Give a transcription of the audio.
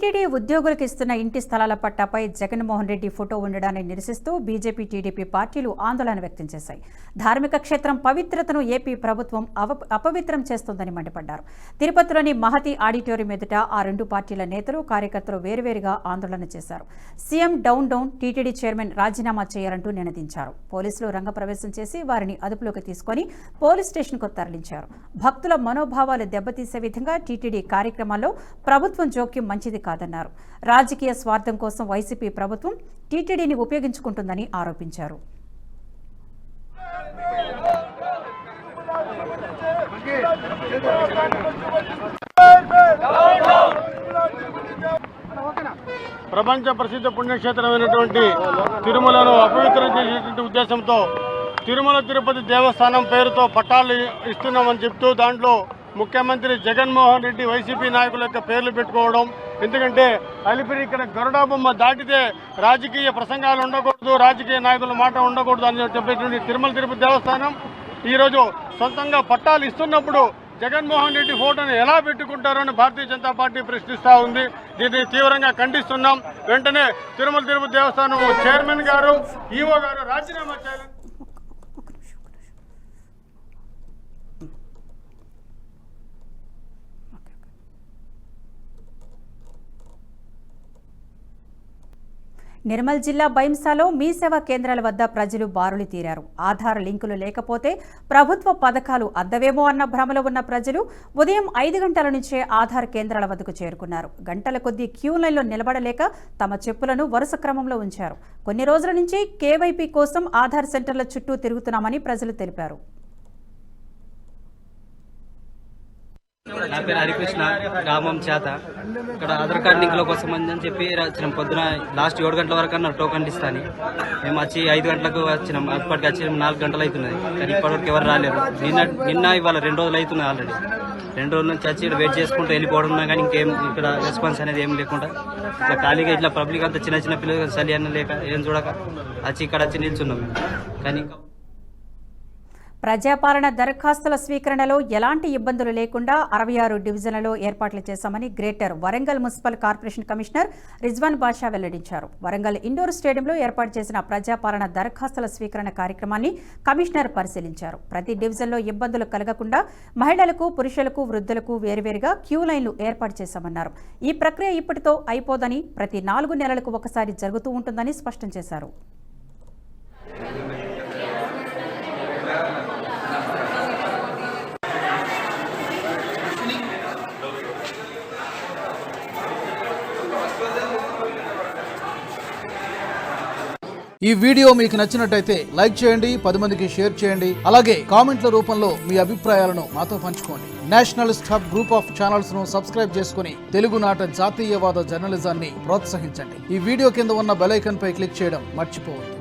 TTD ఉద్యోగులకు ఇస్తున్న ఇంటి స్థలాల పట్టాపై జగన్మోహన్ రెడ్డి ఫోటో ఉండడాన్ని నిరసిస్తూ బీజేపీ టీడీపీ పార్టీలు ఆందోళన వ్యక్తం చేశాయి. ధార్మిక క్షేత్రం పవిత్రతను ఏపీ ప్రభుత్వం అపవిత్రం చేస్తోందని మండిపడ్డారు. తిరుపతిలోని మహతి ఆడిటోరియం ఎదుట ఆ రెండు పార్టీల నేతలు కార్యకర్తలు వేరువేరుగా ఆందోళన చేశారు. సీఎం డౌన్ టీటీడీ చైర్మన్ రాజీనామా చేయాలంటూ నినదించారు. పోలీసులు రంగప్రవేశం చేసి వారిని అదుపులోకి తీసుకుని పోలీస్ స్టేషన్కు తరలించారు. భక్తుల మనోభావాలు దెబ్బతీసే విధంగా టీటీడీ కార్యక్రమాల్లో ప్రభుత్వం జోక్యం మంచిది కాదన్నారు. రాజకీయ స్వార్థం కోసం వైసీపీ ప్రభుత్వం టీటీడీని ఉపయోగించుకుంటుందని ఆరోపించారు. ప్రపంచ ప్రసిద్ధ పుణ్యక్షేత్రమైనటువంటి తిరుమలను అపవిత్రం చేసేటువంటి ఉద్దేశంతో తిరుమల తిరుపతి దేవస్థానం పేరుతో పట్టాలు ఇస్తున్నామని చెప్తూ దాంట్లో ముఖ్యమంత్రి జగన్మోహన్ రెడ్డి వైసీపీ నాయకుల యొక్క పేర్లు పెట్టుకోవడం, ఎందుకంటే అలిపిరి ఇక్కడ గరుడా బొమ్మ దాటితే రాజకీయ ప్రసంగాలు ఉండకూడదు, రాజకీయ నాయకుల మాట ఉండకూడదు అని చెప్పేటువంటి తిరుమల తిరుపతి దేవస్థానం ఈరోజు సొంతంగా పట్టాలు ఇస్తున్నప్పుడు జగన్మోహన్ రెడ్డి ఫోటోను ఎలా పెట్టుకుంటారో అని భారతీయ జనతా పార్టీ ప్రశ్నిస్తూ ఉంది. దీన్ని తీవ్రంగా ఖండిస్తున్నాం. వెంటనే తిరుమల తిరుపతి దేవస్థానం చైర్మన్ గారు, ఈవో గారు రాజీనామా చేయాలి. నిర్మల్ జిల్లా బైంసాలో మీ సేవా కేంద్రాల వద్ద ప్రజలు బారులు తీరారు. ఆధార్ లింకులు లేకపోతే ప్రభుత్వ పథకాలు అందవేమో అన్న భ్రమలో ఉన్న ప్రజలు ఉదయం 5 గంటల నుంచే ఆధార్ కేంద్రాల వద్దకు చేరుకున్నారు. గంటల కొద్దీ క్యూ లైన్లో నిలబడలేక తమ చెప్పులను వరుస క్రమంలో ఉంచారు. కొన్ని రోజుల నుంచి కేవైపీ కోసం ఆధార్ సెంటర్ల చుట్టూ తిరుగుతున్నామని ప్రజలు తెలిపారు. నా పేరు హరికృష్ణ, గ్రామం చేత. ఇక్కడ ఆధార్ కార్డు లింకుల కోసం అని చెప్పి వచ్చినాం. పొద్దున లాస్ట్ 7 గంటల వరకు అన్నారు టోకన్ ఇస్తాని. మేము వచ్చి 5 గంటలకు వచ్చినాం. అప్పటికి వచ్చి 4 గంటలు అవుతున్నది, కానీ ఇప్పటివరకు ఎవరు రాలేరు. నిన్న ఇవాళ 2 రోజులు అవుతున్నాయి. ఆల్రెడీ 2 రోజుల నుంచి వచ్చి ఇక్కడ వెయిట్ చేసుకుంటూ వెళ్ళిపోవడం ఉన్నా, కానీ ఇంకేం ఇక్కడ రెస్పాన్స్ అనేది ఏం లేకుండా ఇట్లా ఖాళీగా ఇట్లా పబ్లిక్ అంతా చిన్న పిల్లలు చలి అన్న లేక ఏం చూడక వచ్చి ఇక్కడ వచ్చి నిల్చున్నాం. కానీ ప్రజాపాలన దరఖాస్తుల స్వీకరణలో ఎలాంటి ఇబ్బందులు లేకుండా 66 డివిజన్లలో ఏర్పాట్లు చేశామని greater Warangal municipal corporation commissioner Rizwan Basha వెల్లడించారు. వరంగల్ ఇండోర్ స్టేడియంలో ఏర్పాటు చేసిన ప్రజాపాలన దరఖాస్తుల స్వీకరణ కార్యక్రమాన్ని కమిషనర్ పరిశీలించారు. ప్రతి డివిజన్లో ఇబ్బందులు కలగకుండా మహిళలకు, పురుషులకు, వృద్ధులకు వేరువేరుగా క్యూ లైన్లు ఏర్పాటు చేశామన్నారు. ఈ ప్రక్రియ ఇప్పటితో అయిపోదని, ప్రతి 4 నెలలకు ఒకసారి జరుగుతూ ఉంటుందని స్పష్టం చేశారు. ఈ వీడియో మీకు నచ్చినట్టయితే లైక్ చేయండి, 10 మందికి షేర్ చేయండి. అలాగే కామెంట్ల రూపంలో మీ అభిప్రాయాలను మాతో పంచుకోండి. Nationalist hub group of channels ను సబ్స్క్రైబ్ చేసుకుని తెలుగునాట జాతీయవాద జర్నలిజాన్ని ప్రోత్సహించండి. ఈ వీడియో కింద ఉన్న బెల్ ఐకాన్ పై క్లిక్ చేయడం మర్చిపోవద్దు.